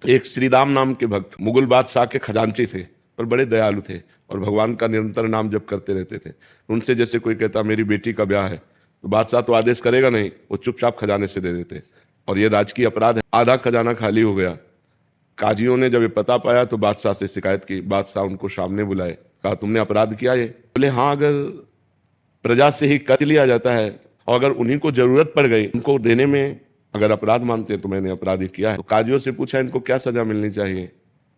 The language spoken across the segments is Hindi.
एक श्रीदाम नाम के भक्त मुगल बादशाह के खजांची थे, पर बड़े दयालु थे और भगवान का निरंतर नाम जप करते रहते थे। उनसे जैसे कोई कहता मेरी बेटी का ब्याह है, तो बादशाह तो आदेश करेगा नहीं, वो चुपचाप खजाने से दे देते। और ये राजकीय अपराध है। आधा खजाना खाली हो गया। काजियों ने जब ये पता पाया तो बादशाह से शिकायत की। बादशाह उनको सामने बुलाए, कहा तुमने अपराध किया है? बोले हाँ, अगर प्रजा से ही कर लिया जाता है और अगर उन्हीं को जरूरत पड़ गई उनको देने में अगर अपराध मानते हैं तो मैंने अपराध ही किया है। तो काजियों से पूछा इनको क्या सजा मिलनी चाहिए,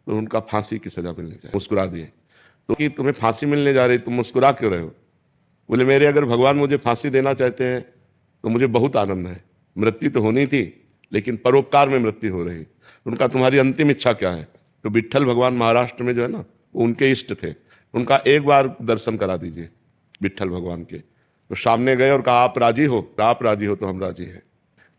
तो उनका फांसी की सजा मिलनी चाहिए। मुस्कुरा दिए। तो कि तुम्हें फांसी मिलने जा रही, तुम मुस्कुरा क्यों रहे हो? बोले मेरे अगर भगवान मुझे फांसी देना चाहते हैं तो मुझे बहुत आनंद है। मृत्यु तो होनी थी लेकिन परोपकार में मृत्यु हो रही। उनका तुम्हारी अंतिम इच्छा क्या है? तो विट्ठल भगवान महाराष्ट्र में जो है ना, वो उनके इष्ट थे, उनका एक बार दर्शन करा दीजिए विट्ठल भगवान के। तो सामने गए और कहा आप राजी हो? आप राजी हो तो हम राजी हैं,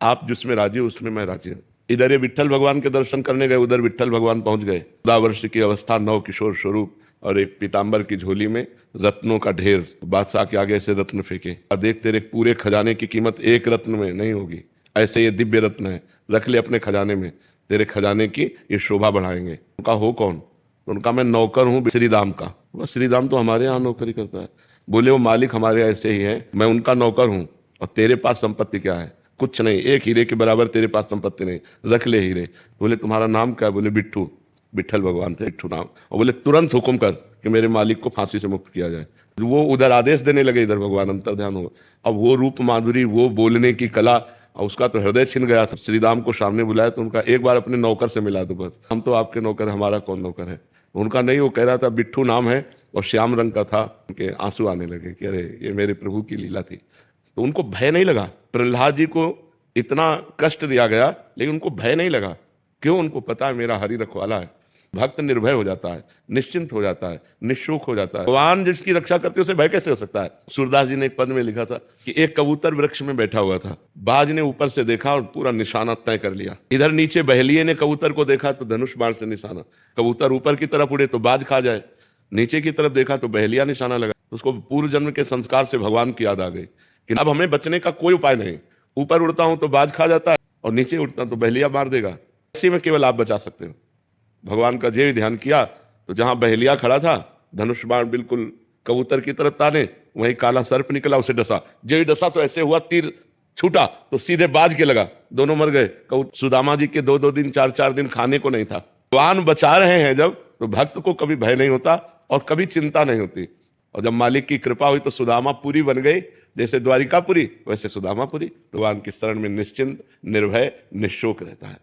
आप जिसमें राजी हो उसमें मैं राजी हूँ। इधर ये विट्ठल भगवान के दर्शन करने गए, उधर विट्ठल भगवान पहुंच गए। 14 वर्ष की अवस्था, नव किशोर स्वरूप और एक पीताम्बर की झोली में रत्नों का ढेर। बादशाह के आगे ऐसे रत्न फेंके और देख तेरे पूरे खजाने की कीमत एक रत्न में नहीं होगी, ऐसे ये दिव्य रत्न है, रख ले अपने खजाने में, तेरे खजाने की ये शोभा बढ़ाएंगे। उनका हो कौन? उनका मैं नौकर हूँ श्रीदाम का। वो श्रीदाम तो हमारे यहाँ नौकरी करता है। बोले वो मालिक हमारे ऐसे ही है, मैं उनका नौकर हूँ और तेरे पास संपत्ति क्या है? कुछ नहीं, एक हीरे के बराबर तेरे पास संपत्ति नहीं, रख ले हीरे। बोले तुम्हारा नाम क्या है? बोले बिट्ठू। विट्ठल भगवान थे, बिट्ठू नाम। और बोले तुरंत हुक्म कर कि मेरे मालिक को फांसी से मुक्त किया जाए। वो उधर आदेश देने लगे, इधर भगवान अंतर ध्यान हो। अब वो रूप माधुरी, वो बोलने की कला, और उसका तो हृदय छिन गया था। श्रीराम को सामने बुलाया तो उनका एक बार अपने नौकर से मिला दो बस, हम तो आपके नौकर, हमारा कौन नौकर है? उनका नहीं, वो कह रहा था बिट्ठू नाम है और श्याम रंग का था। उनके आंसू आने लगे कि अरे ये मेरे प्रभु की लीला थी। तो उनको भय नहीं लगा। प्रहलाद जी को इतना कष्ट दिया गया लेकिन उनको भय नहीं लगा। क्यों? उनको पता है मेरा हरि रखवाला है। भक्त निर्भय हो जाता है, निश्चिंत हो जाता है, निशुक हो जाता है। भगवान जिसकी रक्षा करते हैं उसे भय कैसे हो सकता है? सूरदास जी ने एक पद में लिखा था कि एक कबूतर वृक्ष में बैठा हुआ था, बाज ने ऊपर से देखा और पूरा निशाना तय कर लिया। इधर नीचे बहेलिये ने कबूतर को देखा तो धनुष बाण से निशाना, कबूतर ऊपर की तरफ उड़े तो बाज खा जाए, नीचे की तरफ देखा तो बहेलिया निशाना लगा। उसको पूर्व जन्म के संस्कार से भगवान की याद आ गई कि अब हमें बचने का कोई उपाय नहीं। ऊपर उड़ता हूं तो बाज खा जाता है और नीचे उड़ता तो बहेलिया मार देगा। इसी में केवल आप बचा सकते हो। भगवान का जे ध्यान किया तो जहां बहेलिया खड़ा था, धनुष बाण बिल्कुल कबूतर की तरफ ताने, वहीं काला सर्प निकला, उसे डसा। जे डसा तो ऐसे हुआ, तीर छूटा तो सीधे बाज के लगा, दोनों मर गए। सुदामा जी के 2-2 दिन 4-4 दिन खाने को नहीं था। भगवान बचा रहे हैं जब, तो भक्त को कभी भय नहीं होता और कभी चिंता नहीं होती। और जब मालिक की कृपा हुई तो सुदामापुरी बन गई। जैसे द्वारिकापुरी वैसे सुदामापुरी। भगवान की शरण में निश्चिंत, निर्भय, निशोक रहता है।